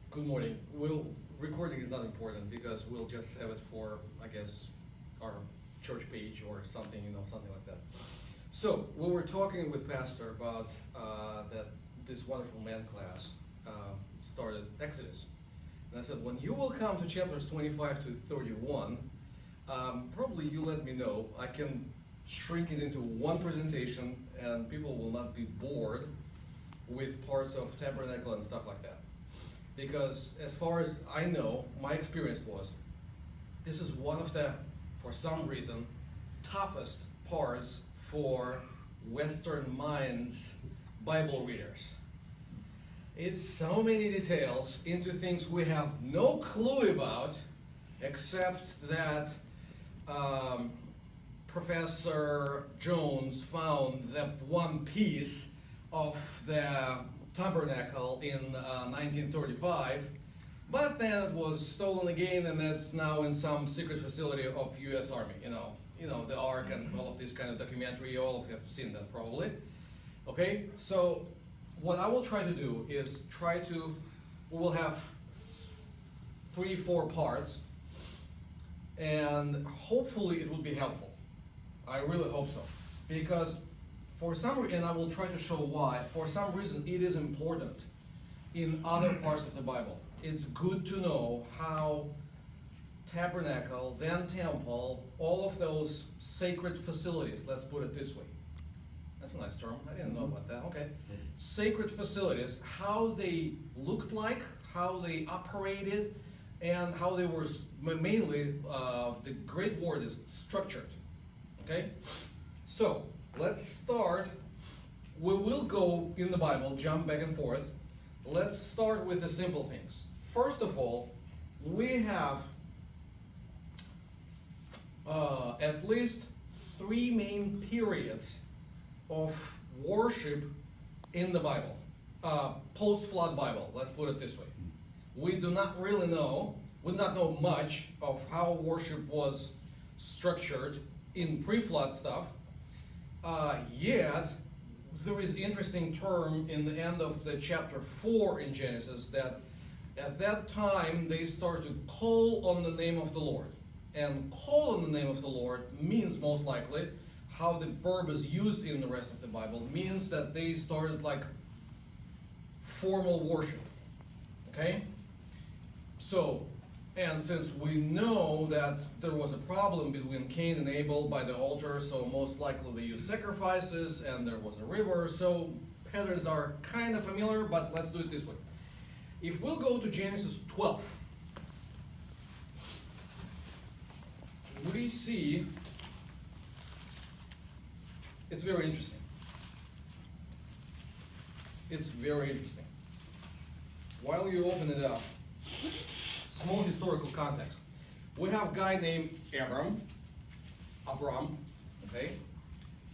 Good morning. Recording is not important because we'll just have it for, I guess, our church page or something, something like that. So, we were talking with Pastor about that this wonderful man class started Exodus. And I said, when you will come to chapters 25 to 31, probably you let me know. I can shrink it into one presentation and people will not be bored with parts of Tabernacle and stuff like that. Because as far as I know, my experience was, this is one of the, for some reason, toughest parts for Western minds Bible readers. It's so many details into things we have no clue about, except that Professor Jones found that one piece of the Tabernacle in 1935, but then it was stolen again, and it's now in some secret facility of U.S. Army. The Ark and all of this kind of documentary. All of you have seen that probably. Okay, so what I will try to do is we will have 3-4 parts, and hopefully it will be helpful. I really hope so, because for some reason, and I will try to show why, for some reason it is important in other parts of the Bible. It's good to know how Tabernacle, then Temple, all of those sacred facilities, let's put it this way. That's a nice term, I didn't know about that, okay. Sacred facilities, how they looked like, how they operated, and how they were mainly, the great word is structured, okay. So, let's start. We will go in the Bible, jump back and forth. Let's start with the simple things. First of all, we have at least 3 main periods of worship in the Bible. Post-flood Bible, let's put it this way. We do not really know, we do not know much of how worship was structured in pre-flood stuff. Yet, there is interesting term in the end of the chapter 4 in Genesis that at that time they start to call on the name of the Lord. And call on the name of the Lord means most likely, how the verb is used in the rest of the Bible, means that they started like formal worship. Okay? So, and since we know that there was a problem between Cain and Abel by the altar, so most likely they used sacrifices and there was a river, so patterns are kind of familiar, but let's do it this way. If we'll go to Genesis 12, we see, it's very interesting. It's very interesting. While you open it up, small historical context. We have a guy named Abram, okay?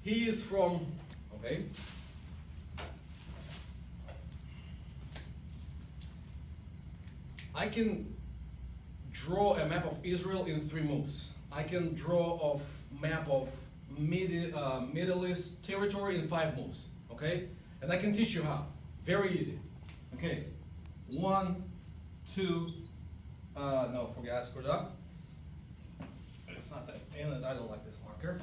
He is from, okay? I can draw a map of Israel in 3 moves. I can draw a map of Middle East territory in 5 moves, okay? And I can teach you how. Very easy. Okay, 1, 2, no, forget, I screwed up. It's not that, and I don't like this marker.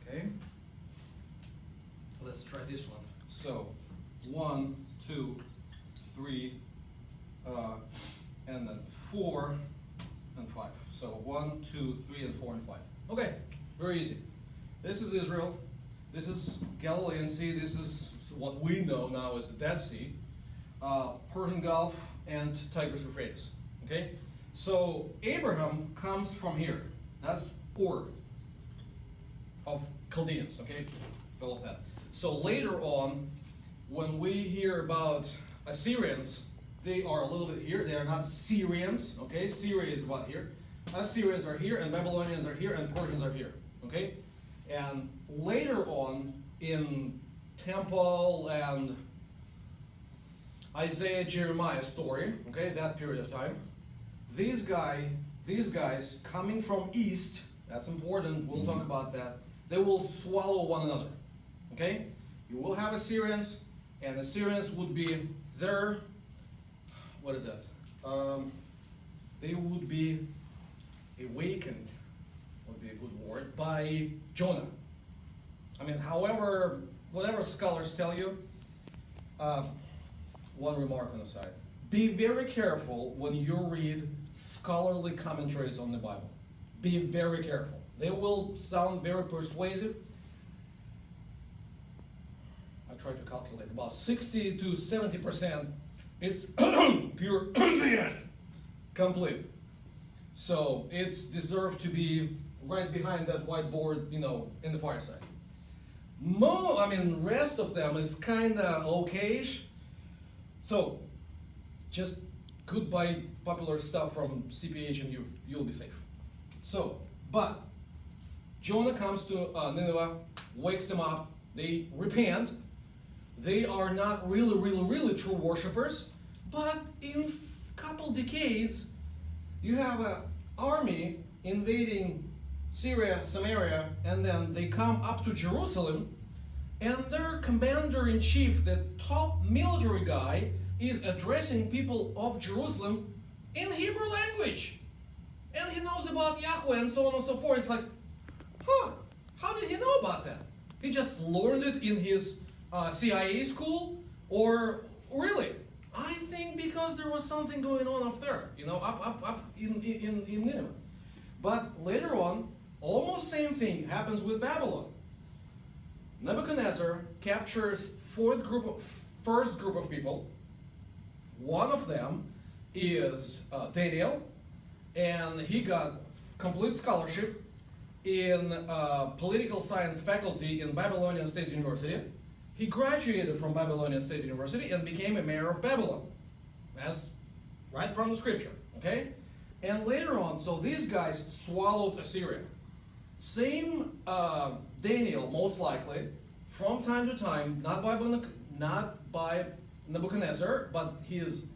Okay, let's try this one. So, 1, 2, 3, and then 4 and 5. So 1, 2, 3, and 4 and 5. Okay, very easy. This is Israel. This is Galilean Sea. This is what we know now as the Dead Sea, Persian Gulf, and Tigris-Euphrates. Okay, so Abraham comes from here. That's Ur of Chaldeans. Okay, all of that. So later on, when we hear about Assyrians, they are a little bit here. They are not Syrians. Okay, Syria is about here. Assyrians are here, and Babylonians are here, and Persians are here. Okay, and later on in Temple and Isaiah, Jeremiah story, okay, that period of time, these guys coming from east, that's important, we'll talk about that, they will swallow one another, okay? You will have Assyrians, And the Syrians would be there, what is that? They would be awakened, would be a good word, by Jonah. I mean, however, whatever scholars tell you, one remark on the side. Be very careful when you read scholarly commentaries on the Bible. Be very careful. They will sound very persuasive. I tried to calculate about 60 to 70%. It's pure yes, complete. So it's deserved to be right behind that whiteboard, you know, in the fireside. Rest of them is kinda okayish. So just goodbye popular stuff from CPH and you'll be safe. So, but Jonah comes to Nineveh, wakes them up, they repent. They are not really true worshippers, but in a couple decades, you have an army invading Syria, Samaria, and then they come up to Jerusalem, and their commander-in-chief, the top military guy, is addressing people of Jerusalem in Hebrew language. And he knows about Yahweh and so on and so forth. It's like, how did he know about that? He just learned it in his CIA school? Or really? I think because there was something going on up there, you know, up in Nineveh. But later on, almost same thing happens with Babylon. Nebuchadnezzar captures first group of people. One of them is Daniel, and he got complete scholarship in political science faculty in Babylonian State University. He graduated from Babylonian State University and became a mayor of Babylon. That's right from the scripture, okay? And later on, so these guys swallowed Assyria. Same Daniel, most likely, from time to time, not by Nebuchadnezzar, but his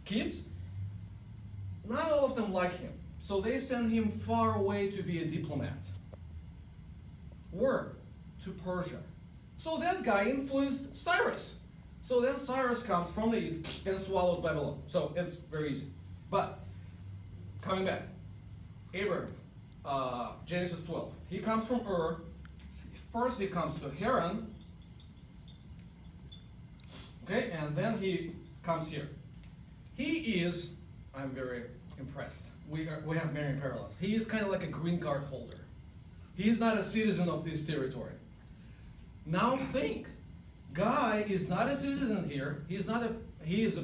kids, not all of them like him. So they send him far away to be a diplomat. Where? To Persia. So that guy influenced Cyrus. So then Cyrus comes from the east and swallows Babylon. So it's very easy. But coming back, Abraham, Genesis 12. He comes from Ur. First he comes to Haran. Okay, and then he comes here. He is, I'm very impressed. We have many parallels. He is kind of like a green card holder. He is not a citizen of this territory. Now think, guy is not a citizen here. He is a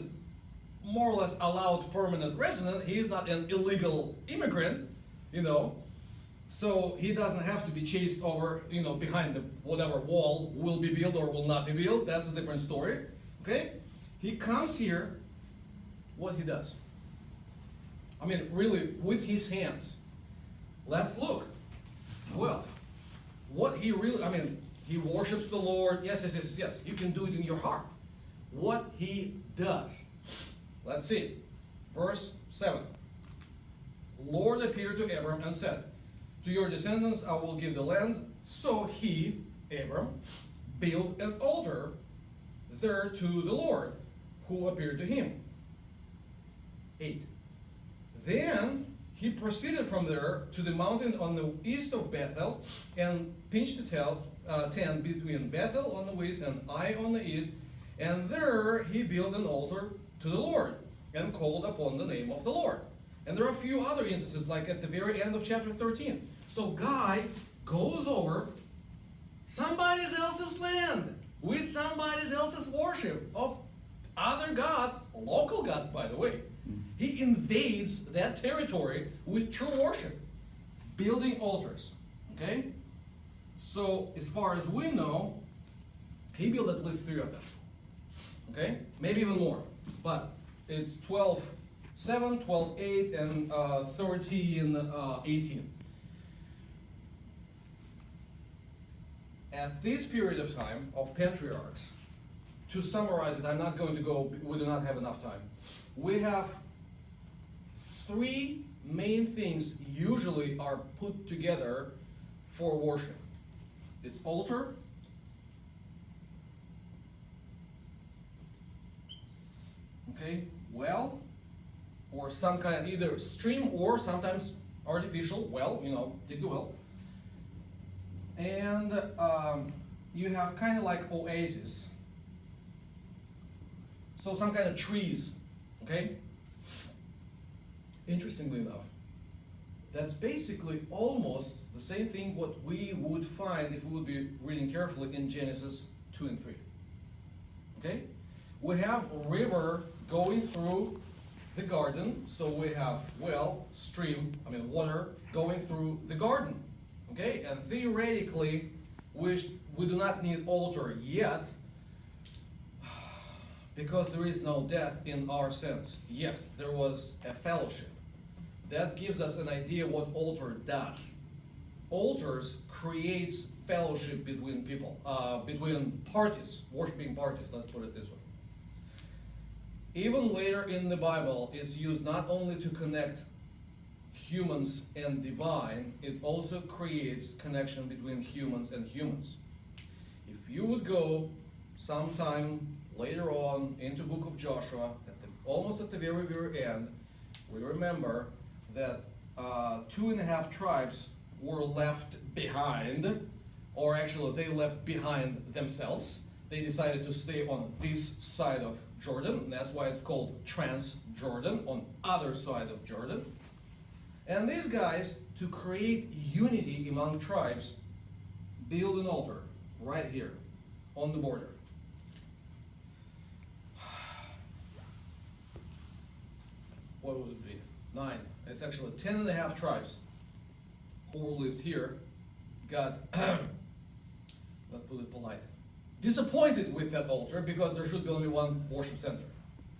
more or less allowed permanent resident. He is not an illegal immigrant, you know. So he doesn't have to be chased over, you know, behind the whatever wall will be built or will not be built. That's a different story. Okay? He comes here, what he does. I mean, really, with his hands. Let's look. 12. What he really, I mean, he worships the Lord. Yes. You can do it in your heart. What he does. Let's see. Verse 7. Lord appeared to Abram and said, to your descendants I will give the land. So he, Abram, built an altar there to the Lord, who appeared to him. 8. Then he proceeded from there to the mountain on the east of Bethel, and pitched a tent between Bethel on the west and Ai on the east, and there he built an altar to the Lord, and called upon the name of the Lord. And there are a few other instances, like at the very end of chapter 13. So God goes over somebody else's land with somebody else's worship of other gods, local gods, by the way. He invades that territory with true worship, building altars. Okay? So, as far as we know, he built at least 3 of them. Okay? Maybe even more. But it's 12:7, 12:8, and 13:18. At this period of time of patriarchs, to summarize it, I'm not going to go, we do not have enough time. We have 3 main things usually are put together for worship. It's altar, okay, well, or some kind of either stream or sometimes artificial well, dig the well. And you have kind of like oasis. So some kind of trees, okay? Interestingly enough, that's basically almost the same thing what we would find if we would be reading carefully in Genesis 2 and 3. Okay? We have a river going through the garden, so we have water going through the garden. Okay? And theoretically, we do not need altar yet, because there is no death in our sense yet. There was a fellowship. That gives us an idea what altar does. Altars creates fellowship between people, between parties, worshiping parties, let's put it this way. Even later in the Bible, it's used not only to connect humans and divine, it also creates connection between humans and humans. If you would go sometime later on into book of Joshua, almost at the very, very end, we remember that 2.5 tribes were left behind, or actually they left behind themselves. They decided to stay on this side of Jordan, and that's why it's called Trans-Jordan, on other side of Jordan. And these guys, to create unity among tribes, build an altar right here on the border. What would it be? 9. It's actually 10.5 tribes who lived here got, let's put it polite, disappointed with that altar because there should be only one worship center.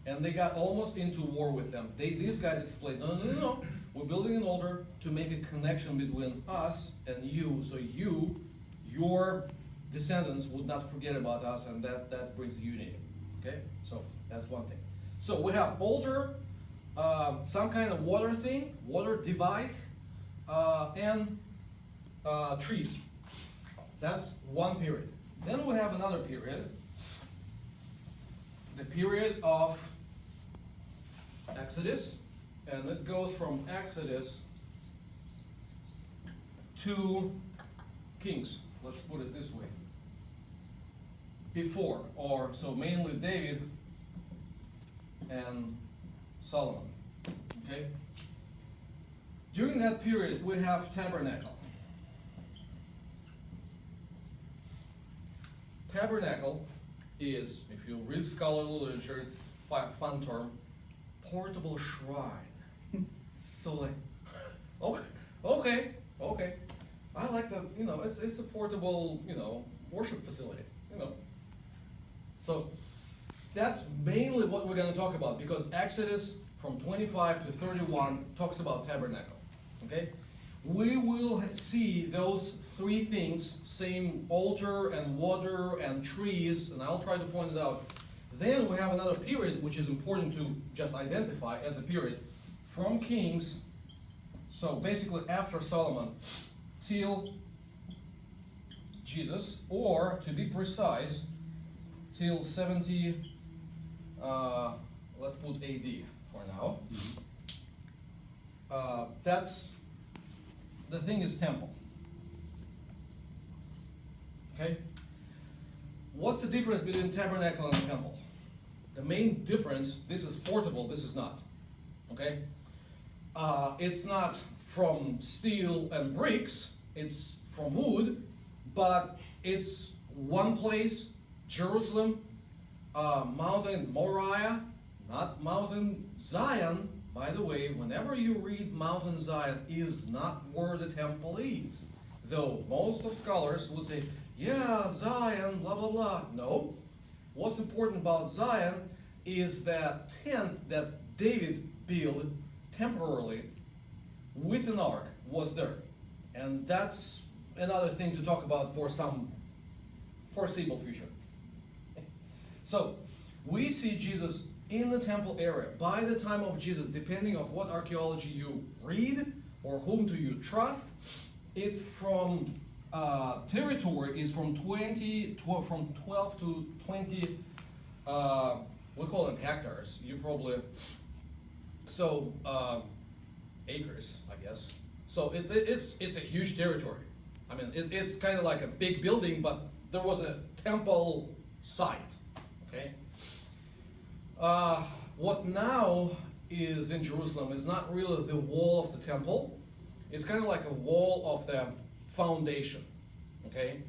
And they got almost into war with them. These guys explained, no, we're building an altar to make a connection between us and you, so your descendants would not forget about us, and that brings unity. Okay? So that's one thing. So we have altar, some kind of water thing, water device, and trees. That's one period. Then we have another period, the period of Exodus, and it goes from Exodus to Kings. Let's put it this way. Before, or so mainly David and Solomon. Okay? During that period, we have Tabernacle. Tabernacle is, if you read scholarly literature, it's a fun term, portable shrine. So like, okay. I like that, it's a portable, worship facility, So that's mainly what we're going to talk about, because Exodus from 25 to 31 talks about tabernacle, okay? We will see those three things, same altar and water and trees, and I'll try to point it out. Then we have another period which is important to just identify as a period from Kings, so basically after Solomon, till Jesus, or to be precise, till 70, let's put AD for now. That's, the thing is temple. Okay? What's the difference between tabernacle and temple? The main difference, this is portable, this is not. Okay? It's not from steel and bricks, it's from wood, but it's one place, Jerusalem, Mountain Moriah, not Mountain Zion. By the way, whenever you read Mountain Zion is not where the temple is. Though most of scholars will say, yeah, Zion, blah, blah, blah. No. What's important about Zion is that tent that David built temporarily with an ark was there. And that's another thing to talk about for some foreseeable future. So, we see Jesus in the temple area. By the time of Jesus, depending on what archaeology you read or whom do you trust, it's from territory is from 12 to 20, we call them hectares, you probably, so, acres, I guess. So it's a huge territory. I mean, it's kind of like a big building, but there was a temple site, okay? What now is in Jerusalem is not really the wall of the temple. It's kind of like a wall of the foundation, okay?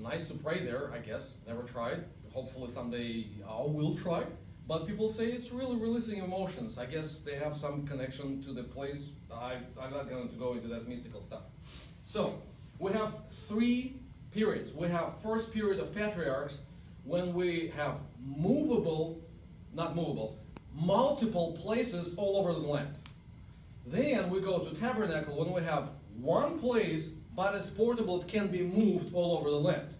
Nice to pray there, I guess. Never tried. Hopefully someday I will try. But people say it's really releasing emotions. I guess they have some connection to the place. I'm not going to go into that mystical stuff. So, we have 3 periods. We have first period of patriarchs, when we have multiple places all over the land. Then we go to Tabernacle when we have one place, but it's portable, it can be moved all over the land.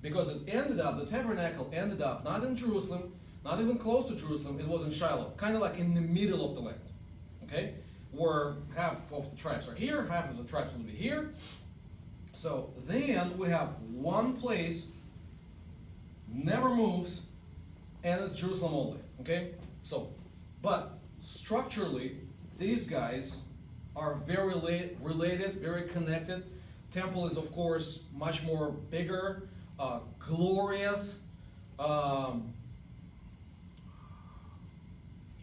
Because the Tabernacle ended up not in Jerusalem, not even close to Jerusalem, it was in Shiloh, kind of like in the middle of the land, okay? Where half of the tribes are here, half of the tribes will be here. So then we have one place, never moves, and it's Jerusalem only, okay? So, but structurally, these guys are very related, very connected. Temple is, of course, much more bigger, glorious,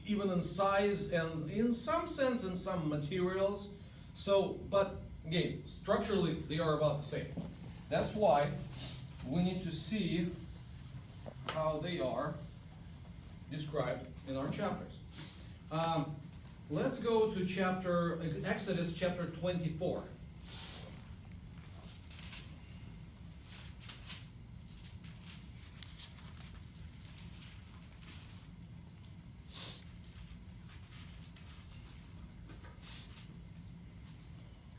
even in size and in some sense in some materials. So, but again, structurally they are about the same. That's why we need to see how they are described in our chapters. Let's go to Exodus chapter 24.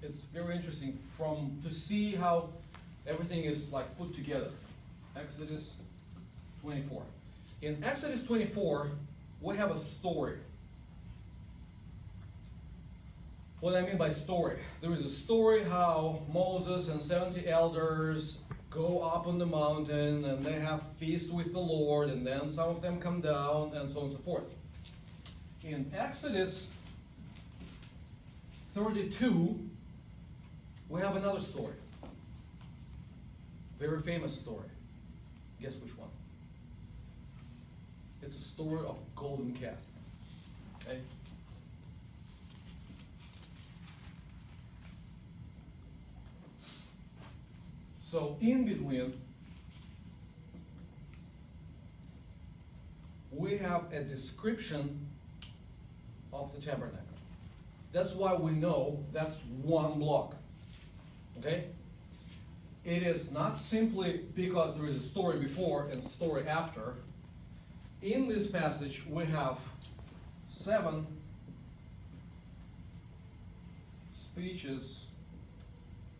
It's very interesting to see how everything is like put together. Exodus 24. In Exodus 24, we have a story. What I mean by story, there is a story how Moses and 70 elders go up on the mountain and they have feast with the Lord, and then some of them come down, and so on and so forth. In Exodus 32, we have another story. Very famous story. Guess which one? It's a story of golden calf. Okay? So in between, we have a description of the tabernacle. That's why we know that's one block. Okay? It is not simply because there is a story before and a story after. In this passage, we have 7 speeches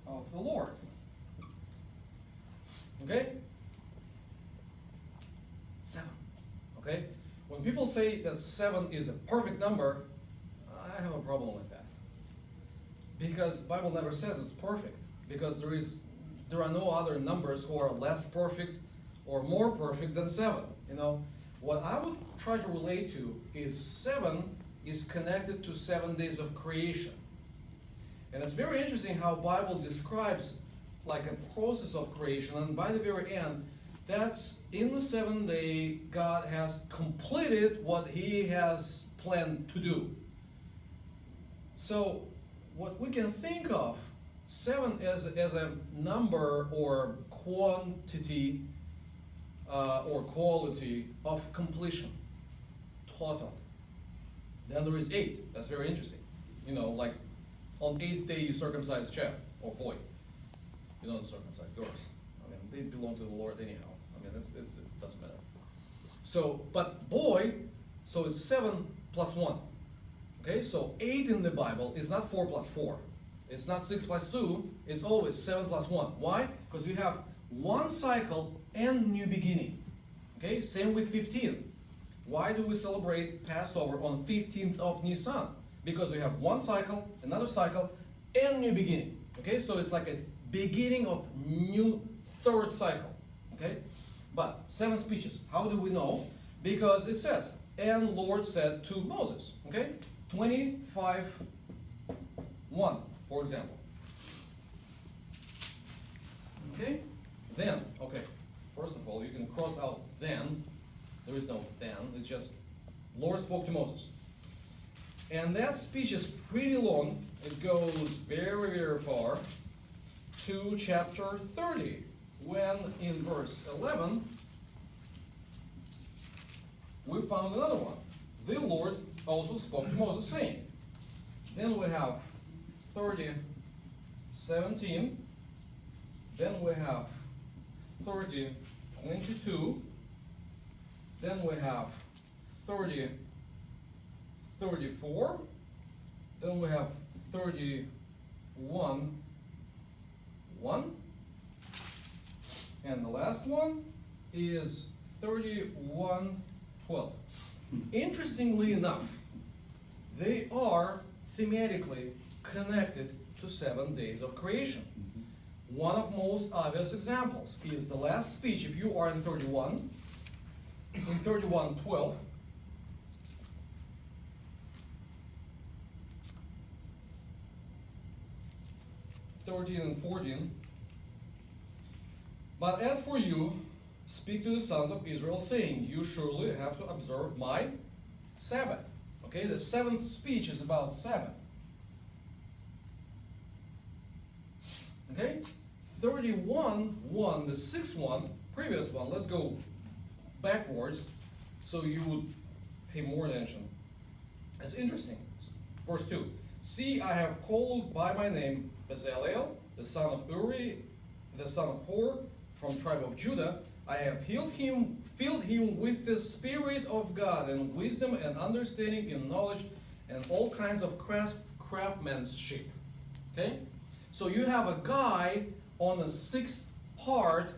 of the Lord. Okay? 7. Okay? When people say that 7 is a perfect number, I have a problem with that. Because the Bible never says it's perfect. Because there are no other numbers who are less perfect or more perfect than 7. You know, what I would try to relate to is 7 is connected to 7 days of creation. And it's very interesting how Bible describes like a process of creation, and by the very end, that's in the 7th day, God has completed what He has planned to do. So, what we can think of 7 as a number or quantity or quality of completion, total. Then there is 8. That's very interesting. You know, like on 8th day you circumcise a child or boy. You don't circumcise girls. I mean, they belong to the Lord anyhow. I mean, it doesn't matter. So, but boy, so it's 7 plus 1. Okay, so 8 in the Bible is not 4 plus 4. It's not 6 plus 2. It's always 7 plus 1. Why? Because you have one cycle and new beginning. Okay, same with 15. Why do we celebrate Passover on 15th of Nisan? Because we have one cycle, another cycle, and new beginning. Okay, so it's like a beginning of new 3rd cycle. Okay, But 7 speeches. How do we know? Because it says, and Lord said to Moses. Okay? 25:1, for example. Okay? Then, okay. First of all, you can cross out then. There is no then. It's just Lord spoke to Moses. And that speech is pretty long. It goes very, very far to chapter 30, when in verse 11 we found another one. The Lord also spoke to Moses, saying. Then we have 30:17. Then we have 30:22. Then we have 30:34. Then we have 31:1. And the last one is 31:12. Interestingly enough, they are thematically connected to 7 days of creation. One of most obvious examples is the last speech. If you are in 31, in 31:12, and 14. But as for you, speak to the sons of Israel, saying, you surely have to observe my Sabbath. Okay, the 7th speech is about Sabbath. Okay, 31:1, the 6th one, previous one, let's go backwards so you would pay more attention. It's interesting. Verse 2. See, I have called by my name Bezalel, the son of Uri, the son of Hur, from tribe of Judah. I have filled him with the Spirit of God, and wisdom and understanding and knowledge, and all kinds of craftsmanship. Okay? So you have a guy on the 6th part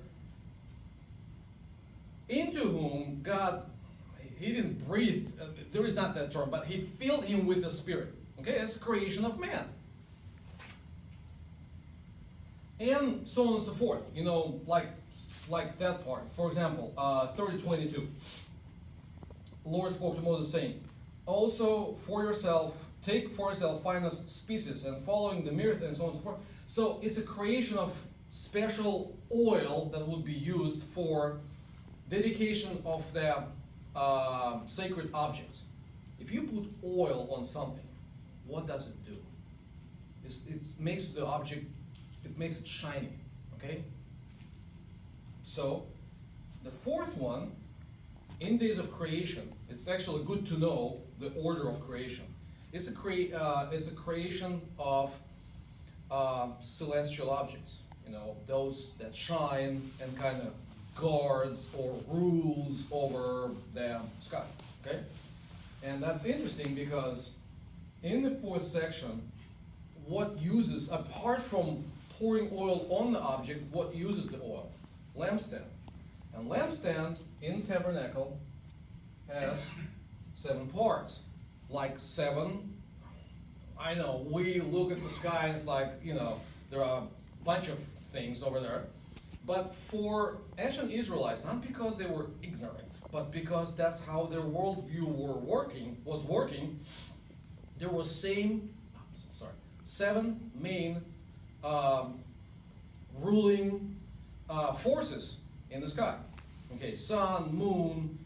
into whom God, he didn't breathe, there is not that term, but he filled him with the Spirit. Okay, that's the creation of man. And so on and so forth, you know, like that part. For example, 30:22. Lord spoke to Moses, saying, also for yourself, take for yourself finest species, and following the myrrh, and so on and so forth. So it's a creation of special oil that would be used for dedication of the sacred objects. If you put oil on something, what does it do? It makes the object, it makes it shiny, okay? So, the 4th one, in days of creation, it's actually good to know the order of creation. It's a creation of celestial objects, you know, those that shine and kind of guards or rules over the sky, okay? And that's interesting because in the 4th section, what uses, apart from pouring oil on the object, what uses the oil? Lampstand. And lampstand in Tabernacle has 7 parts. Like 7, I know, we look at the sky and it's like, you know, there are a bunch of things over there. But for ancient Israelites, not because they were ignorant, but because that's how their worldview was working, there was 7 main ruling forces in the sky. Okay, sun, moon,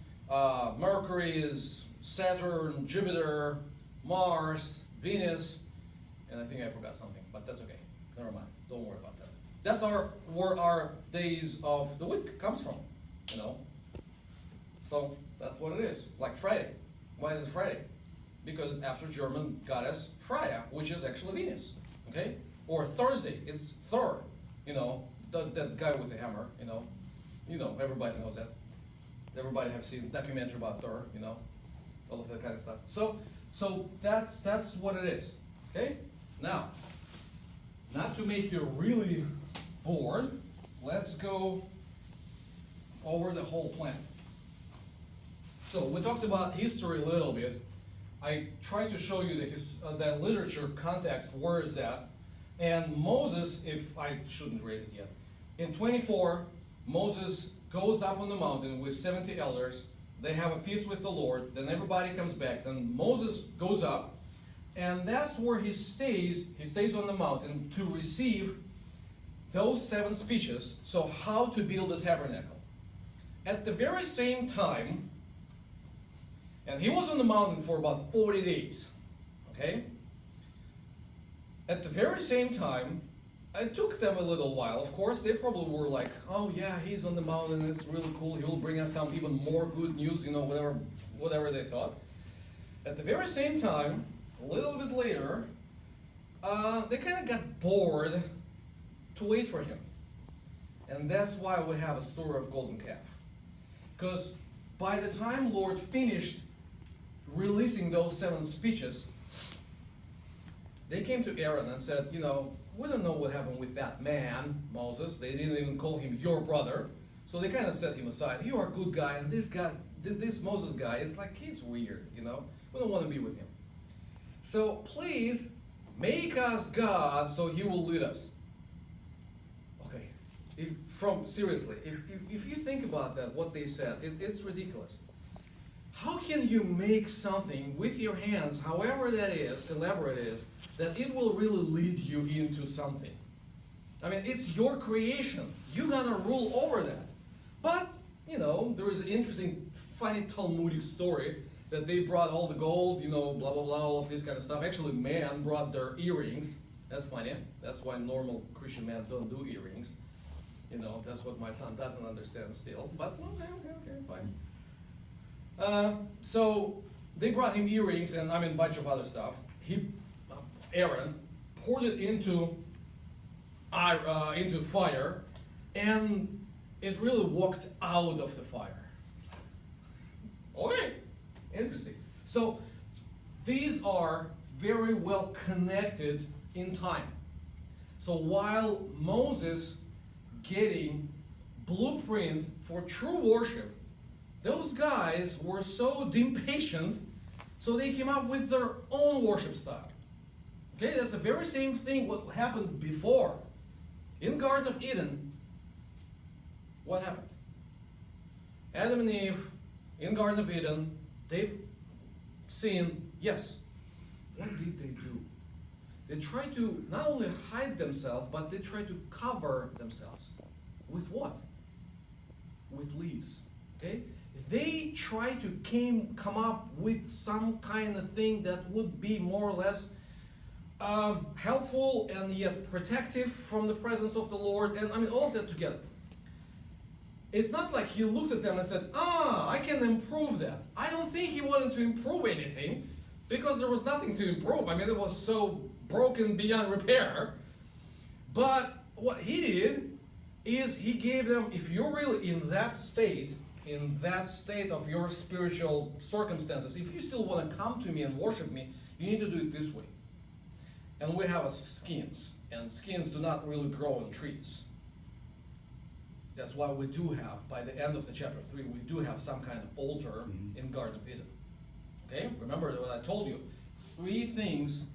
Mercury is Saturn, Jupiter, Mars, Venus, and I think I forgot something, but that's okay. Never mind. Don't worry about that. That's where our days of the week comes from, you know. So that's what it is. Like Friday. Why is it Friday? Because it's after German goddess Freya, which is actually Venus. Okay? Or Thursday, it's Thor. You know, that guy with the hammer. You know, everybody knows that. Everybody have seen a documentary about Thor. You know, all of that kind of stuff. So that's what it is. Okay? Now, not to make you really bored, let's go over the whole plan. So we talked about history a little bit. I tried to show you that literature context, where is that? And Moses, if I shouldn't raise it yet, in 24, Moses goes up on the mountain with 70 elders. They have a feast with the Lord. Then everybody comes back. Then Moses goes up. And that's where he stays. He stays on the mountain to receive those 7 speeches. So how to build the tabernacle. At the very same time, and he was on the mountain for about 40 days. Okay? At the very same time, it took them a little while. Of course, they probably were like, oh yeah, he's on the mountain, it's really cool, he will bring us some even more good news, whatever they thought. At the very same time, a little bit later, they kind of got bored to wait for him. And that's why we have a story of golden calf. Because by the time Lord finished releasing those 7 speeches, they came to Aaron and said, we don't know what happened with that man, Moses. They didn't even call him your brother. So they kind of set him aside. You are a good guy, and this Moses guy, it's like he's weird, We don't want to be with him. So please, make us God so he will lead us. Okay, seriously, if you think about that, what they said, it's ridiculous. How can you make something with your hands, however that is, elaborate it is, that it will really lead you into something? I mean, it's your creation. You're gonna rule over that. But, there is an interesting, funny Talmudic story that they brought all the gold, blah, blah, blah, all of this kind of stuff. Actually, man brought their earrings. That's funny. That's why normal Christian men don't do earrings. That's what my son doesn't understand still. But, okay, fine. So they brought him earrings and a bunch of other stuff. Aaron poured it into fire, and it really walked out of the fire. Okay, interesting. So these are very well connected in time. So while Moses getting blueprint for true worship, those guys were so impatient, so they came up with their own worship style. Okay, that's the very same thing what happened before. In Garden of Eden, what happened? Adam and Eve, in Garden of Eden, they've sinned, yes. What did they do? They tried to not only hide themselves, but they tried to cover themselves. With what? With leaves. Okay? They try to come up with some kind of thing that would be more or less helpful and yet protective from the presence of the Lord, and all of that together. It's not like he looked at them and said, I can improve that. I don't think he wanted to improve anything, because there was nothing to improve. it was so broken beyond repair. But what he did is he gave them, if you're really in that state of your spiritual circumstances, if you still want to come to me and worship me, you need to do it this way. And we have skins, and skins do not really grow on trees. That's why we do have, by the end of the chapter 3, we do have some kind of altar in Garden of Eden. Okay? Remember what I told you. 3 things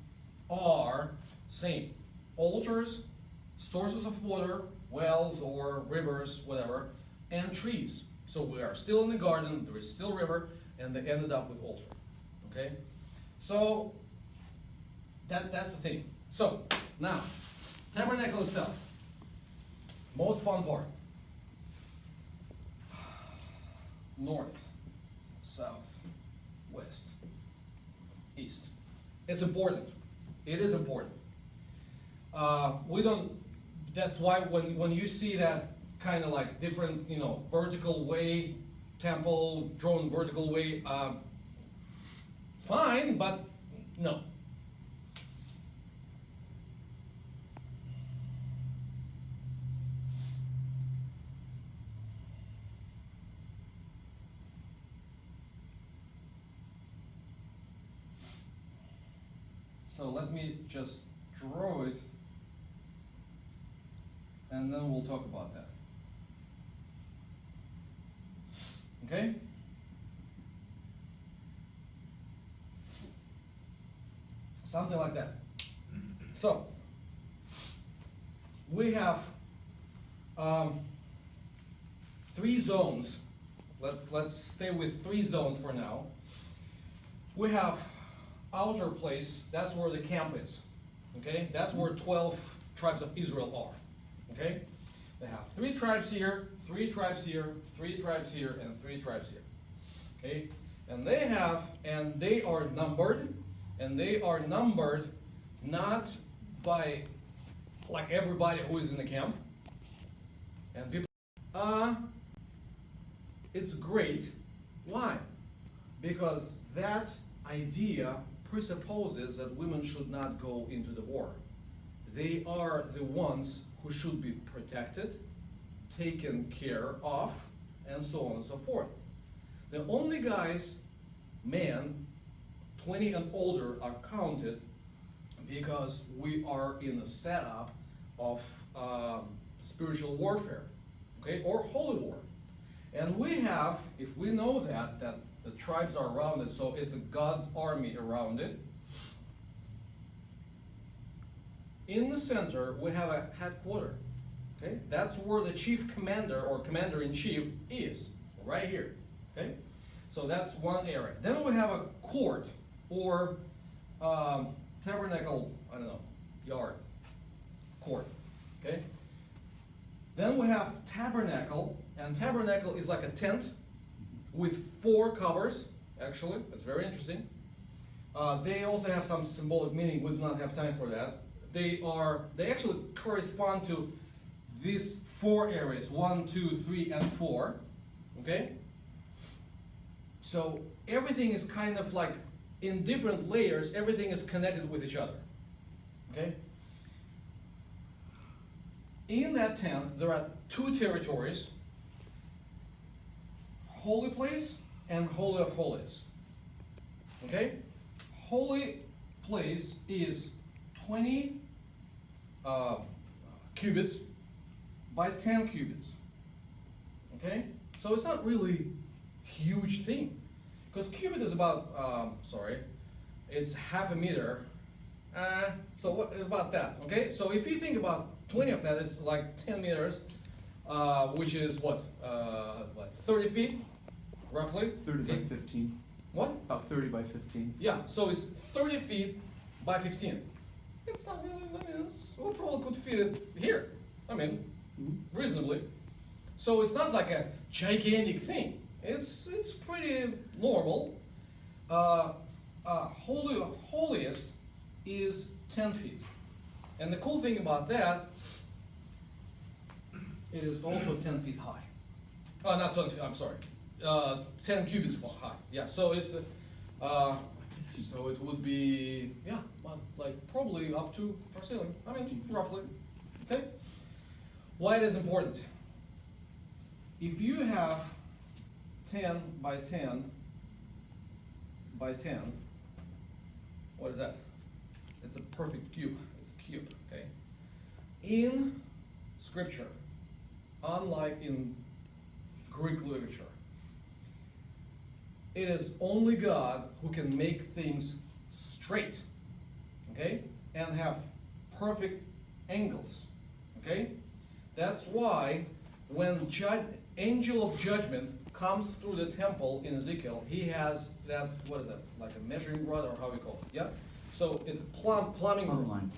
are same. Altars, sources of water, wells or rivers, whatever, and trees. So we are still in the garden, there is still river, and they ended up with altar. Okay? So that's the thing. So now, tabernacle itself. Most fun part. North, south, west, east. It's important. It is important. That's why when you see that kind of like different, vertical way, temple drawn vertical way, fine, but no. So let me just draw it, and then we'll talk about that. Okay? Something like that. So, we have three zones. Let's stay with three zones for now. We have outer place, that's where the camp is. Okay? That's where 12 tribes of Israel are. Okay? They have 3 tribes here, 3 tribes here, 3 tribes here, and 3 tribes here. Okay? And they are numbered not by like everybody who is in the camp. And people, it's great. Why? Because that idea presupposes that women should not go into the war. They are the ones who should be protected, taken care of, and so on and so forth. The only guys, men, 20 and older, are counted because we are in a setup of spiritual warfare, okay, or holy war. And we have, if we know that the tribes are around it, so it's a God's army around it. In the center, we have a headquarters, okay? That's where the chief commander or commander-in-chief is, right here, okay? So that's one area. Then we have a court or tabernacle, I don't know, yard, court, okay? Then we have tabernacle, and tabernacle is like a tent with 4 covers, actually. That's very interesting. They also have some symbolic meaning. We do not have time for that. They actually correspond to these 4 areas, 1, 2, 3, and 4, okay? So everything is kind of like in different layers, everything is connected with each other, okay? In that tent, there are 2 territories, holy place and holy of holies, okay? Holy place is 20 cubits by 10 cubits, okay? So it's not really huge thing, because cubit is about, it's half a meter, so what about that, okay? So if you think about 20 of that, it's like 10 meters, which is what 30 feet, roughly? 30 by 15. What? About 30 by 15. Yeah, so it's 30 feet by 15. It's not really, we probably could fit it here, reasonably. So it's not like a gigantic thing. It's pretty normal. Holy of holiest is 10 feet. And the cool thing about that, it is also 10 feet high. Not 10 feet, I'm sorry. 10 cubits high. Yeah, so it's, so it would be, yeah, well, like probably up to our ceiling. Roughly. Okay? Why it is important? If you have 10 by 10 by 10, what is that? It's a perfect cube. It's a cube, okay? In Scripture, unlike in Greek literature, it is only God who can make things straight, okay? And have perfect angles, okay? That's why when angel of judgment comes through the temple in Ezekiel, he has that, what is that, like a measuring rod, or how we call it, yeah? So it's plumb line,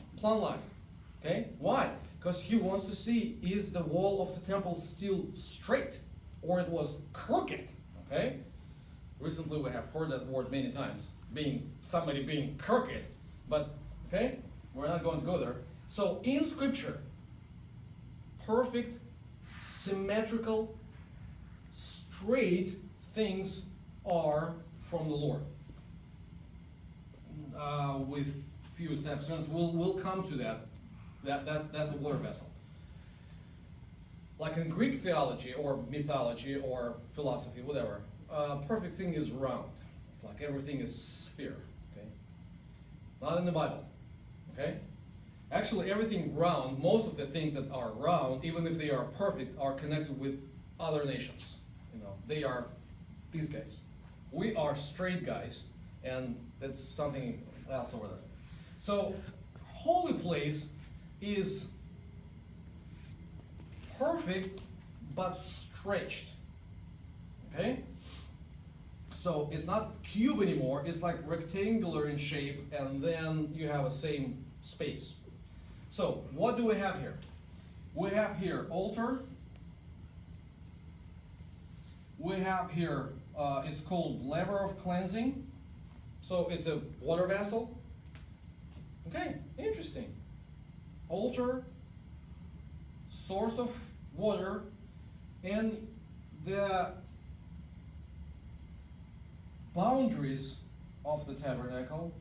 okay? Why? Because he wants to see, is the wall of the temple still straight, or it was crooked, okay? Recently we have heard that word many times, somebody being crooked, but, okay, we're not going to go there. So in Scripture, perfect, symmetrical, straight things are from the Lord. With few exceptions, we'll come to that. That's a water vessel. Like in Greek theology or mythology or philosophy, whatever, perfect thing is round. It's like everything is sphere. Okay, not in the Bible. Okay, actually everything round. Most of the things that are round, even if they are perfect, are connected with other nations. They are these guys. We are straight guys, and that's something else over there. So, holy place is perfect but stretched. Okay? So it's not cube anymore, it's like rectangular in shape, and then you have a same space. So what do we have here? We have here altar. We have here, it's called laver of cleansing. So it's a water vessel. Okay, interesting. Altar, source of water, and the boundaries of the tabernacle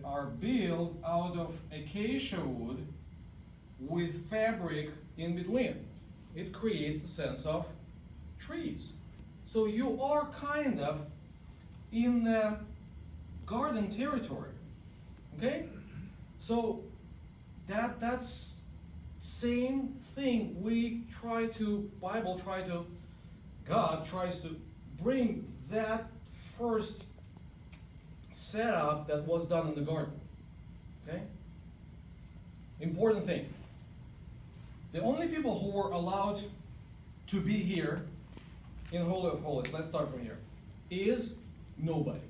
are built out of acacia wood with fabric in between. It creates the sense of trees. So you are kind of in the garden territory. Okay? So that's same thing God tries to bring that first setup that was done in the garden. Okay? Important thing. The only people who were allowed to be here in Holy of Holies, let's start from here, is nobody.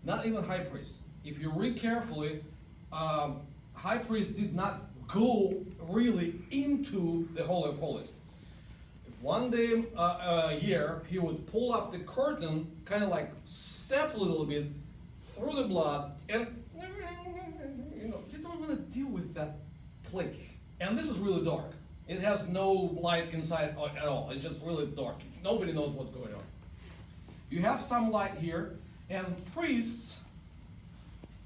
Not even high priest. If you read carefully, high priest did not go really into the Holy of Holies. One day a year, he would pull up the curtain, kind of like step a little bit through the blood, and you don't want to deal with that place. And this is really dark. It has no light inside at all. It's just really dark. Nobody knows what's going on. You have some light here, and priests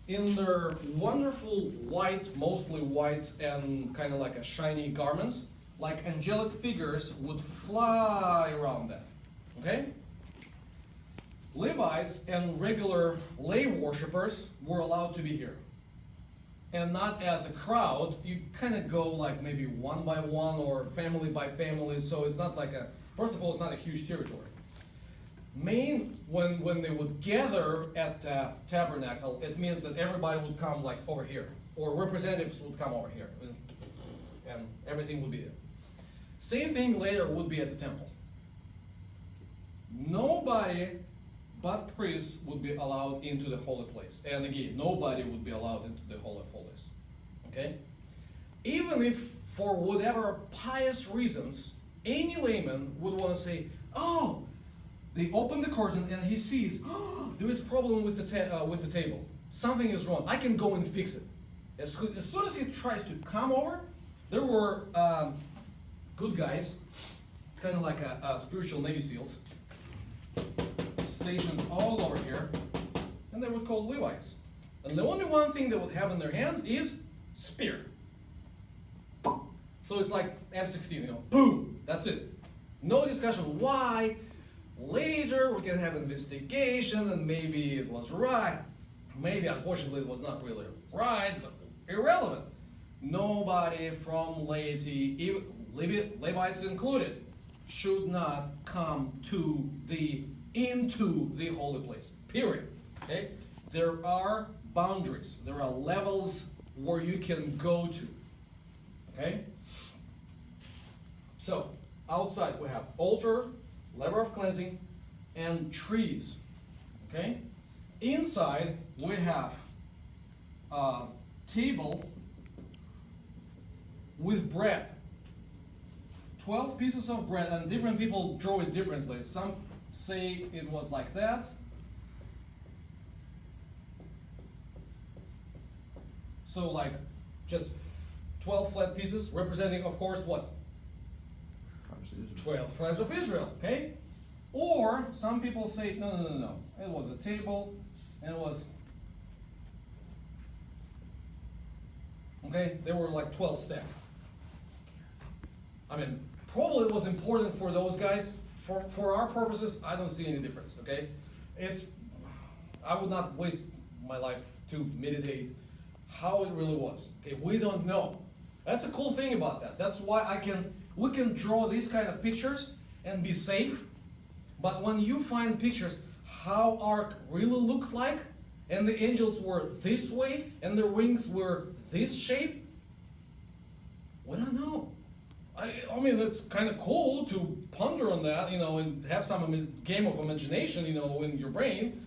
in their wonderful white, mostly white, and kind of like a shiny garments, like angelic figures, would fly around that. Okay? Levites and regular lay worshippers were allowed to be here. And not as a crowd, you kind of go like maybe one by one or family by family, so it's not like first of all, it's not a huge territory. When they would gather at the tabernacle, it means that everybody would come like over here, or representatives would come over here, and everything would be there. Same thing later would be at the temple. Nobody but priests would be allowed into the holy place. And again, nobody would be allowed into the Holy of Holies. Okay? Even if, for whatever pious reasons, any layman would want to say, oh, they open the curtain and he sees, oh, there is a problem with the table. Something is wrong. I can go and fix it. As soon as he tries to come over, there were good guys, kind of like a spiritual Navy SEALs, stationed all over here, and they were called Levites. And the only one thing they would have in their hands is spear. So it's like M.th, boom, that's it. No discussion why. Later we can have investigation and maybe it was right. Maybe unfortunately it was not really right, but irrelevant. Nobody from laity, even Levites included, should not come into the holy place. Period. Okay? There are boundaries. There are levels where you can go to. Okay? So, outside we have altar, laver of cleansing, and trees. Okay? Inside we have a table with bread. 12 pieces of bread, and different people draw it differently. Some say it was like that. So like just 12 flat pieces representing, of course, what? 12 tribes of Israel, okay? Or some people say, no. It was a table, and it was, okay, there were like 12 steps. I mean, probably it was important for those guys. For our purposes, I don't see any difference, okay? I would not waste my life to meditate how it really was, okay? We don't know. That's a cool thing about that. That's why we can draw these kind of pictures and be safe. But when you find pictures how Ark really looked like, and the angels were this way, and their wings were this shape, we don't know. I mean, it's kind of cool to ponder on that, and have some game of imagination, in your brain.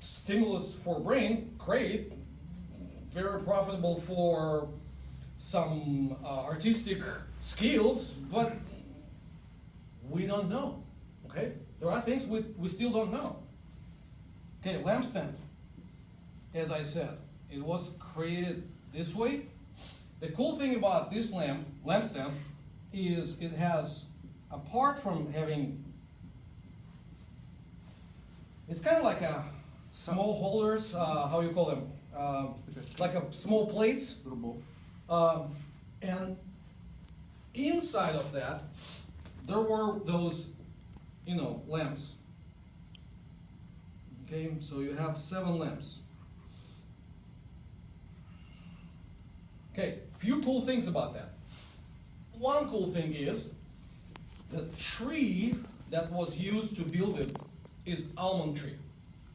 Stimulus for brain, great. Very profitable for some artistic skills, but we don't know, okay? There are things we still don't know. Okay, lampstand, as I said, it was created this way. The cool thing about this lampstand, is it has, apart from having, it's kind of like a small holders, how you call them? Like a small plates. Little bowl. And inside of that, there were those, lamps. Okay, so you have 7 lamps. Okay, few cool things about that. One cool thing is, the tree that was used to build it is almond tree.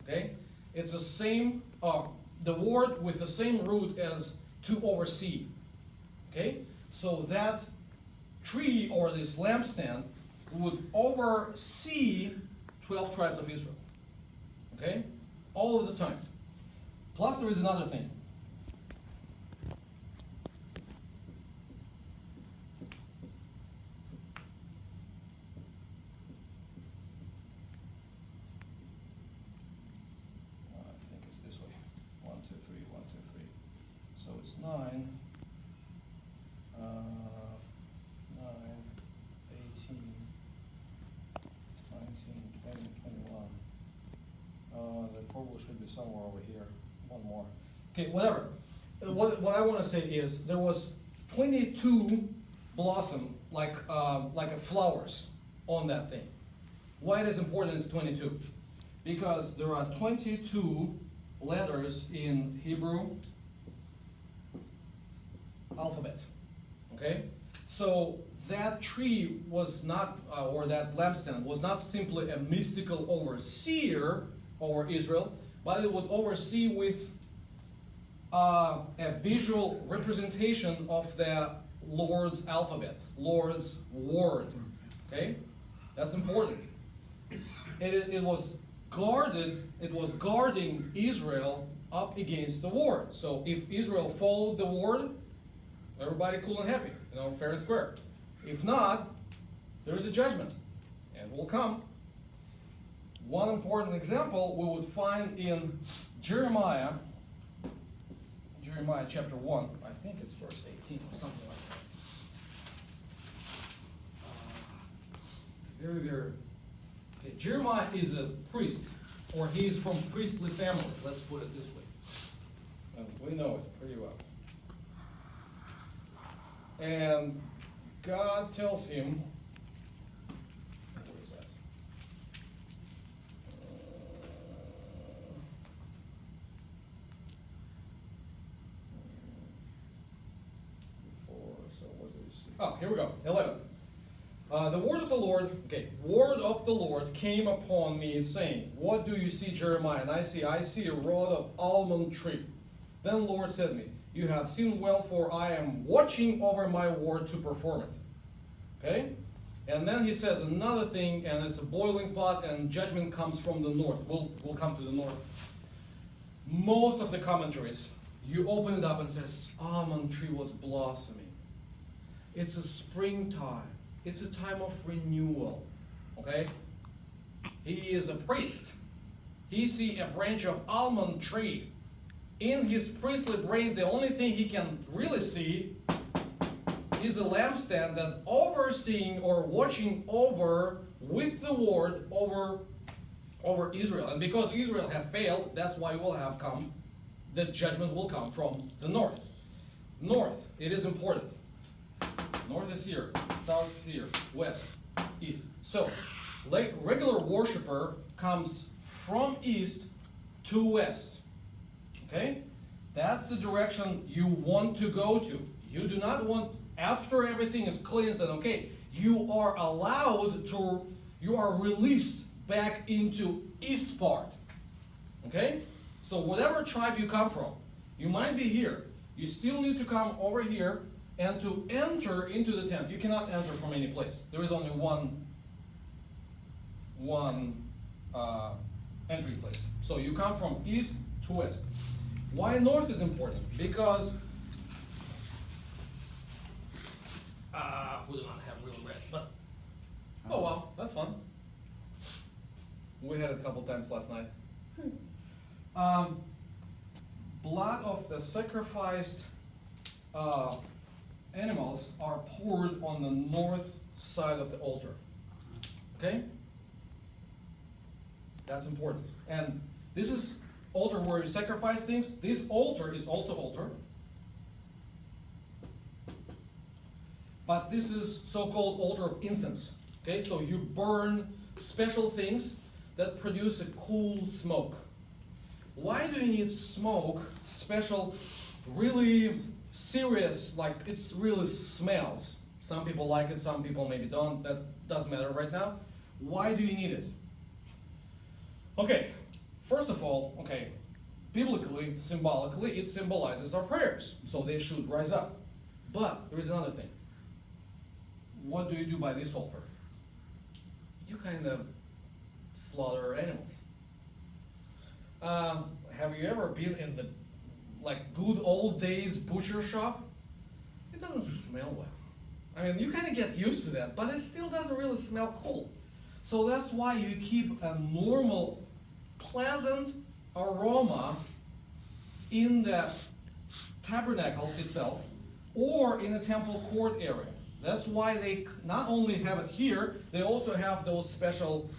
Okay, it's the same, the word with the same root as to oversee. Okay, so that tree or this lampstand would oversee 12 tribes of Israel. Okay, all of the time. Plus, there is another thing. I think it's this way. 1, 2, 3, 1, 2, 3. So it's 9, 9, 18, 19, 20, 21. There probably should be somewhere over here. One more. Okay, whatever. What I want to say is there was 22 blossom like a flowers on that thing. Why it is important is 22? Because there are 22 letters in Hebrew alphabet. Okay, so that tree was not, or that lampstand was not simply a mystical overseer over Israel, but it would oversee with a visual representation of the Lord's alphabet, Lord's word. Okay, that's important. It was guarded. It was guarding Israel up against the word. So if Israel followed the word, everybody cool and happy, fair and square. If not, there's a judgment, and will come. One important example we would find in Jeremiah chapter 1, I think it's verse 18 or something like that. Very, very, okay, Jeremiah is a priest, or he is from priestly family, let's put it this way. And we know it pretty well. And God tells him, where is that? So what do we see? Oh, here we go, 11. The word of the Lord came upon me, saying, what do you see, Jeremiah? And I see a rod of almond tree. Then the Lord said to me, you have seen well, for I am watching over my word to perform it. Okay? And then he says another thing, and it's a boiling pot, and judgment comes from the north. We'll come to the north. Most of the commentaries, you open it up and it says, almond tree was blossoming. It's a springtime. It's a time of renewal. Okay? He is a priest. He sees a branch of almond tree. In his priestly brain, the only thing he can really see is a lampstand that overseeing or watching over with the word over Israel. And because Israel have failed, that's why the judgment will come from the north. North, it is important. North is here, south here, west, east. So, regular worshiper comes from east to west. Okay? That's the direction you want to go to. You do not want, after everything is cleansed and okay, you are released back into east part. Okay? So whatever tribe you come from, you might be here. You still need to come over here And to enter into the tent, you cannot enter from any place. There is only one entry place. So you come from east to west. Why north is important? Because we do not have real red, but oh well, that's fun. We had it a couple times last night. Blood of the sacrificed animals are poured on the north side of the altar. Okay? That's important. And this is altar where you sacrifice things. This altar is also altar. But this is so-called altar of incense. Okay, so you burn special things that produce a cool smoke. Why do you need smoke, special, really serious, like it really smells? Some people like it, some people maybe don't. That doesn't matter right now. Why do you need it? Okay, first of all, okay, biblically, symbolically, it symbolizes our prayers, so they should rise up. But there is another thing. What do you do by this altar? You kind of slaughter animals. Have you ever been in the good old days butcher shop? It doesn't smell well. I mean, you kind of get used to that, but it still doesn't really smell cool. So that's why you keep a normal, pleasant aroma in the tabernacle itself or in the temple court area. That's why they not only have it here, they also have those special,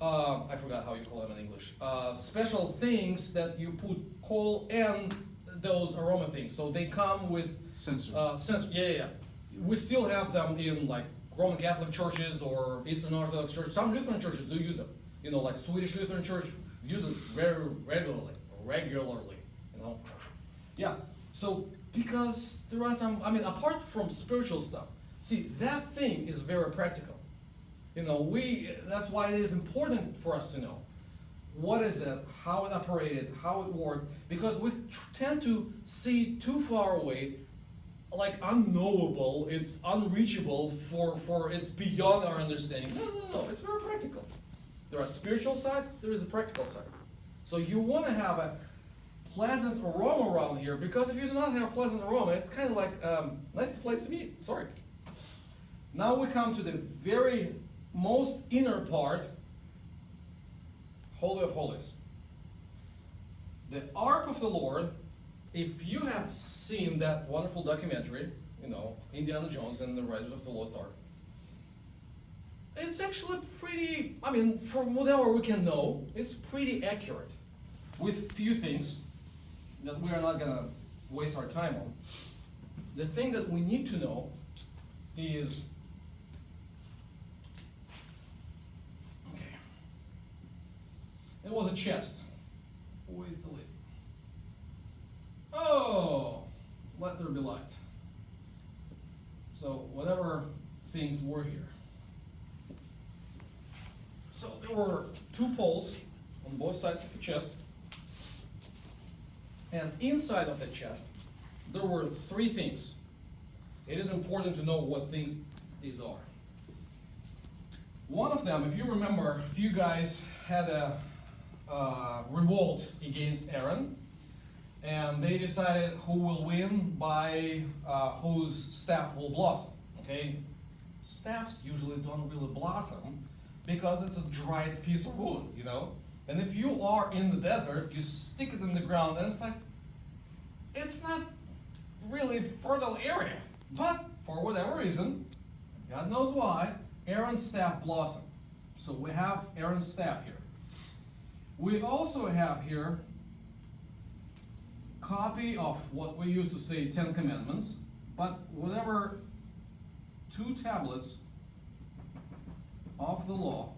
I forgot how you call them in English, special things that you put coal and those aroma things. So they come with Sensors. Yeah. We still have them in Roman Catholic churches or Eastern Orthodox churches. Some Lutheran churches do use them. Like Swedish Lutheran Church use it very regularly. Yeah. So because there are some, apart from spiritual stuff, see, that thing is very practical. That's why it is important for us to know what is it, how it operated, how it worked, because we tend to see too far away, unknowable, it's unreachable, for it's beyond our understanding. No, it's very practical. There are spiritual sides, there is a practical side. So you want to have a pleasant aroma around here, because if you do not have a pleasant aroma, it's kind of like nice place to be. Sorry. Now we come to the very most inner part, Holy of Holies. The Ark of the Lord, if you have seen that wonderful documentary, Indiana Jones and the Raiders of the Lost Ark, it's actually pretty, from whatever we can know, it's pretty accurate with few things that we are not going to waste our time on. The thing that we need to know is, it was a chest with the lid. Oh, let there be light. So whatever things were here. So there were two poles on both sides of the chest. And inside of the chest, there were three things. It is important to know what things these are. One of them, if you remember, a few guys had a revolt against Aaron, and they decided who will win by whose staff will blossom. Okay, staffs usually don't really blossom because it's a dried piece of wood, And if you are in the desert, you stick it in the ground, and it's not really fertile area. But for whatever reason, God knows why, Aaron's staff blossomed. So we have Aaron's staff here. We also have here copy of what we used to say 10 Commandments, but whatever 2 tablets of the law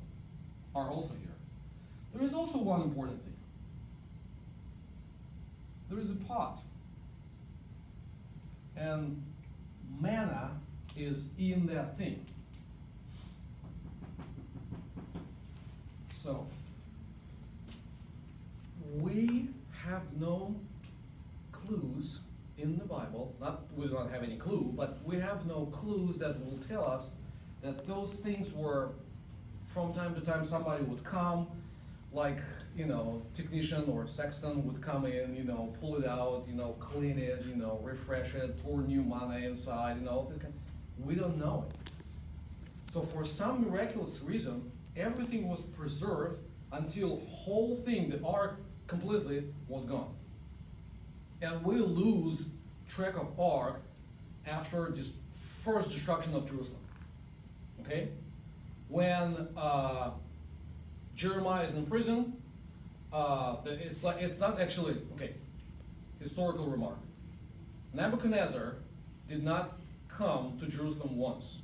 are also here. There is also one important thing. There is a pot. And manna is in that thing. So, we have no clues in the Bible, we don't have any clue, but we have no clues that will tell us that those things were, from time to time, somebody would come, like, technician or sexton would come in, pull it out, clean it, refresh it, pour new manna inside, all this kind. We don't know it. So for some miraculous reason, everything was preserved until whole thing, the ark completely was gone. And we lose track of ark after this first destruction of Jerusalem. Okay? When Jeremiah is in prison, it's not actually, okay, historical remark. Nebuchadnezzar did not come to Jerusalem once.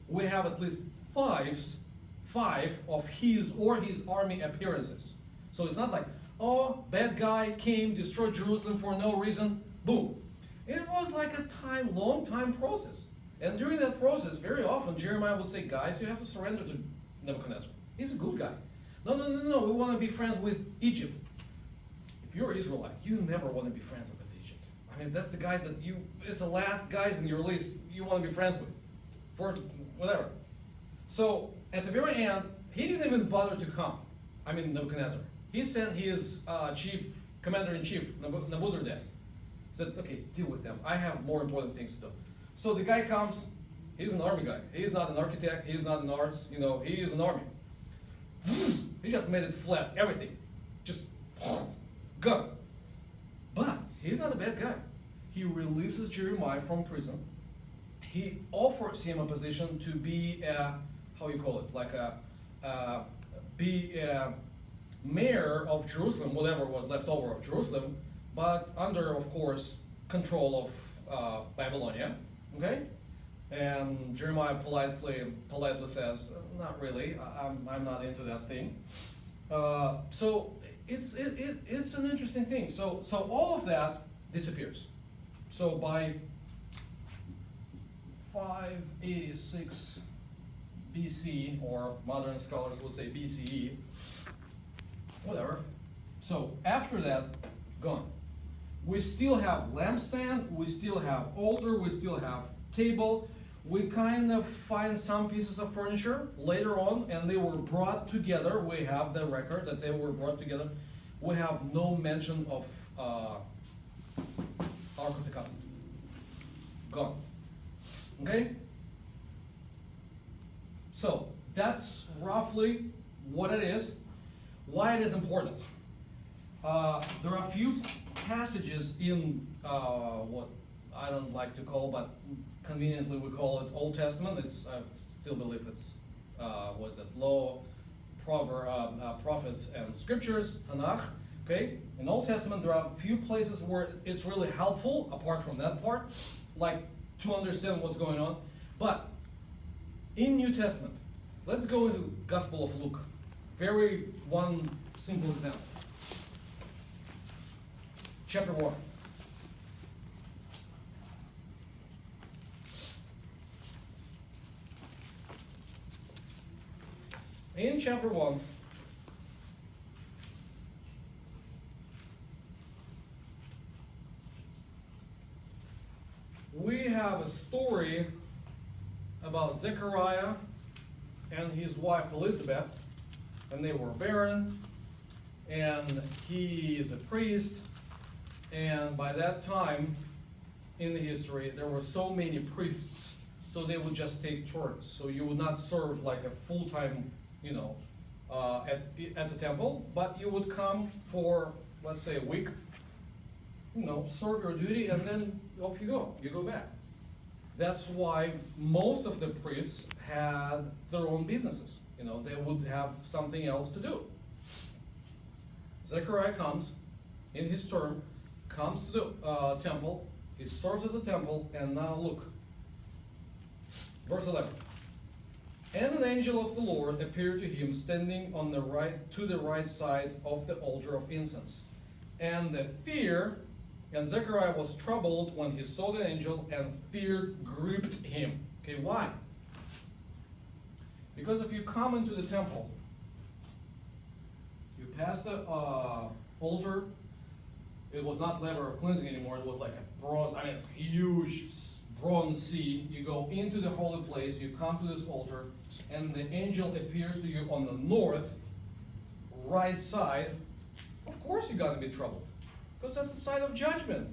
We have at least five of his or his army appearances. So it's not like, oh, bad guy came, destroyed Jerusalem for no reason, boom. It was like a long time process. And during that process, very often Jeremiah would say, guys, you have to surrender to Nebuchadnezzar. He's a good guy. No, we want to be friends with Egypt. If you're Israelite, you never want to be friends with Egypt. I mean, that's the guys that it's the last guys in your list you want to be friends with. For whatever. So, at the very end, he didn't even bother to come. I mean, Nebuchadnezzar. He sent his commander-in-chief, Nebuzaradan. Said, okay, deal with them. I have more important things to do. So the guy comes, he's an army guy. He's not an architect, he's not an arts, he is an army. He just made it flat, everything. Just gone. But he's not a bad guy. He releases Jeremiah from prison. He offers him a position to be be a mayor of Jerusalem, whatever was left over of Jerusalem, but under, of course, control of Babylonia. Okay? And Jeremiah politely says, not really, I'm not into that thing. So it's an interesting thing. So all of that disappears. So by 586 BC, or modern scholars will say BCE, whatever. So after that, gone. We still have lampstand, we still have altar, we still have table. We kind of find some pieces of furniture later on, and they were brought together. We have the record that they were brought together. We have no mention of Ark of the Covenant. Gone. Okay? So, that's roughly what it is, why it is important. There are a few passages in what I don't like to call, but conveniently we call it Old Testament. I still believe it's Law, Prophets, and Scriptures, Tanakh. Okay, in Old Testament there are a few places where it's really helpful, apart from that part, like to understand what's going on. But in New Testament, let's go into Gospel of Luke. One simple example. Chapter 1. In chapter 1, we have a story about Zechariah and his wife Elizabeth, and they were barren, and he is a priest, and by that time in the history there were so many priests, so they would just take turns. So you would not serve like a full-time at the temple, but you would come for, let's say, a week, serve your duty, and then off you go back. That's why most of the priests had their own businesses. They would have something else to do. Zechariah comes in his term, comes to the temple, he serves at the temple, and now look. Verse 11. And an angel of the Lord appeared to him standing on the right side of the altar of incense. And Zechariah was troubled when he saw the angel, and fear gripped him. Okay, why? Because if you come into the temple, you pass the altar, It was not laver of cleansing anymore, it was like a bronze, I mean, it's a huge bronze sea. You go into the holy place, you come to this altar, and the angel appears to you on the north, right side. Of course you're gonna be troubled, because that's the side of judgment.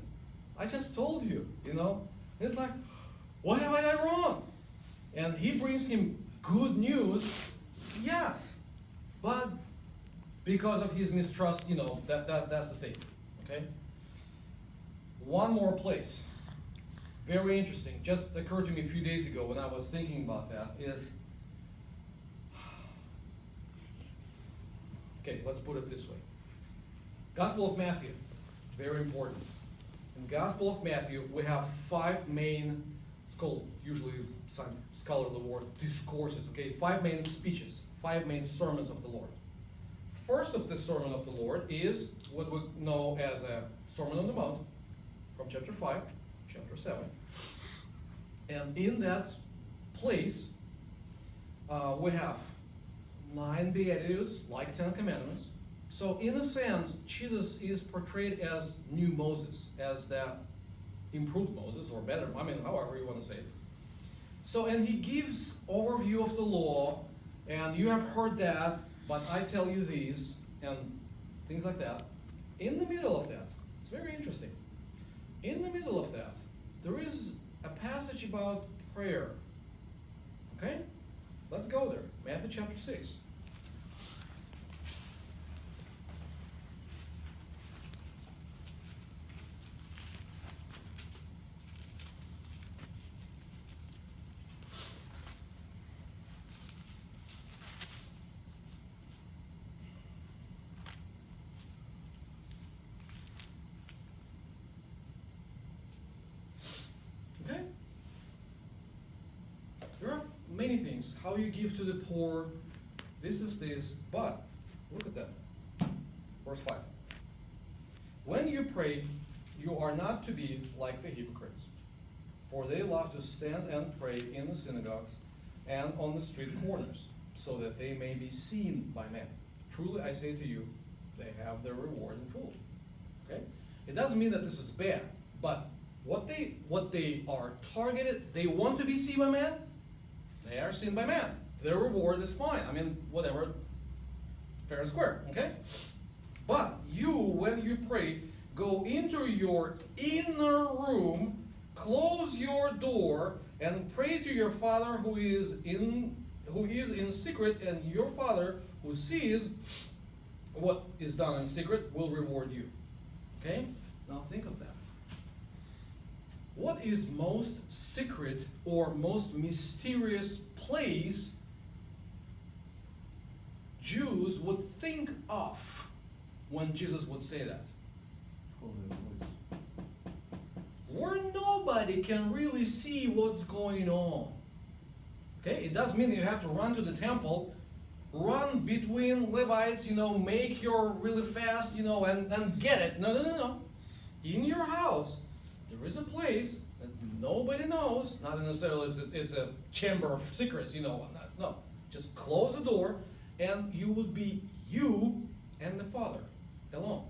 I just told you, you know? It's like, what have I done wrong? And he brings him good news, yes, but because of his mistrust, you know, that's the thing, okay? One more place, very interesting, just occurred to me a few days ago when I was thinking about that, is, okay, let's put it this way. Gospel of Matthew, very important. In Gospel of Matthew, we have 5 main, it's called usually some scholarly word, discourses, okay? 5 main speeches, 5 main sermons of the Lord. First of the sermon of the Lord is what we know as a Sermon on the Mount, from chapter 5, chapter 7. And in that place, we have 9 Beatitudes, like 10 Commandments. So in a sense, Jesus is portrayed as new Moses, as the improved Moses, or better, I mean, however you want to say it. So, and he gives overview of the law, and you have heard that, but I tell you these, and things like that. In the middle of that, it's very interesting. In the middle of that, there is a passage about prayer. Okay? Let's go there. Matthew chapter 6. Okay? There are many things. How you give to the poor, this is this, but look at that. Verse 5. When you pray, you are not to be like the hypocrites, for they love to stand and pray in the synagogues and on the street corners, so that they may be seen by men. Truly I say to you, they have their reward in full. Okay? It doesn't mean that this is bad, but what they are targeted, they want to be seen by men, they are seen by man. Their reward is fine. I mean, whatever, fair and square, okay? But you, when you pray, go into your inner room, close your door, and pray to your Father who is in secret, and your Father who sees what is done in secret will reward you. Okay? Now think of that. What is most secret or most mysterious place Jews would think of when Jesus would say that? Holy Holies. Where nobody can really see what's going on. Okay, it doesn't mean you have to run to the temple, run between Levites, make your really fast, and get it. No. In your house, there is a place that nobody knows, not necessarily it's a chamber of secrets, no. Just close the door, and you would be you and the Father alone.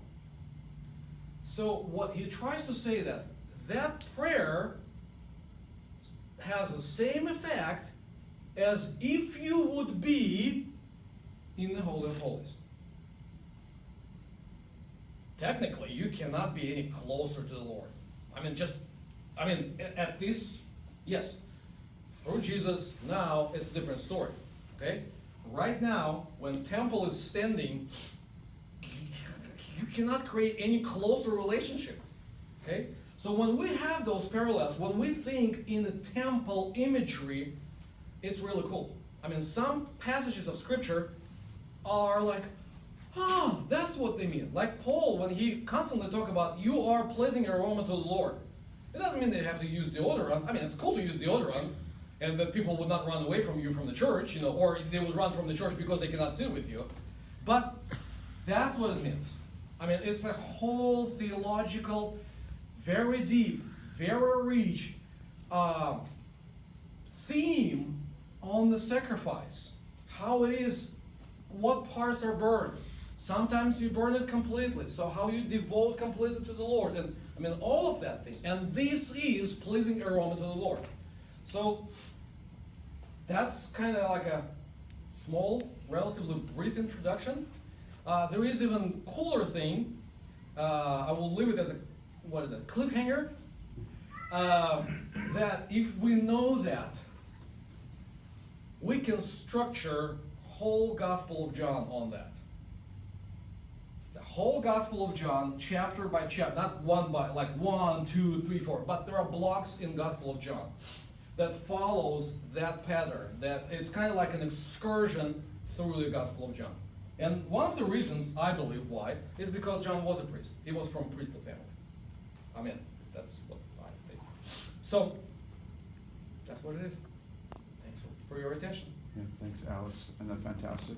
So what he tries to say that prayer has the same effect as if you would be in the Holy of Holies. Technically, you cannot be any closer to the Lord. At this, yes, through Jesus, now it's a different story, okay? Right now, when temple is standing, you cannot create any closer relationship, okay? So when we have those parallels, when we think in the temple imagery, it's really cool. Some passages of Scripture are like, that's what they mean. Like Paul, when he constantly talk about, you are pleasing aroma to the Lord. It doesn't mean they have to use deodorant. It's cool to use deodorant, and that people would not run away from you from the church, or they would run from the church because they cannot sit with you. But that's what it means. It's a whole theological, very deep, very rich theme on the sacrifice. How it is, what parts are burned. Sometimes you burn it completely. So how you devote completely to the Lord, and I mean all of that thing. And this is pleasing aroma to the Lord. So that's kind of like a small, relatively brief introduction. There is even cooler thing. I will leave it as a cliffhanger. That if we know that, we can structure whole Gospel of John on that. The whole Gospel of John, chapter by chapter, not one by, like 1, 2, 3, 4, but there are blocks in Gospel of John that follows that pattern. That it's kind of like an excursion through the Gospel of John. And one of the reasons, I believe, why, is because John was a priest. He was from priestly family. I mean, that's what I think. So, that's what it is. Thanks for your attention. Yeah, thanks, Alex, and that's fantastic.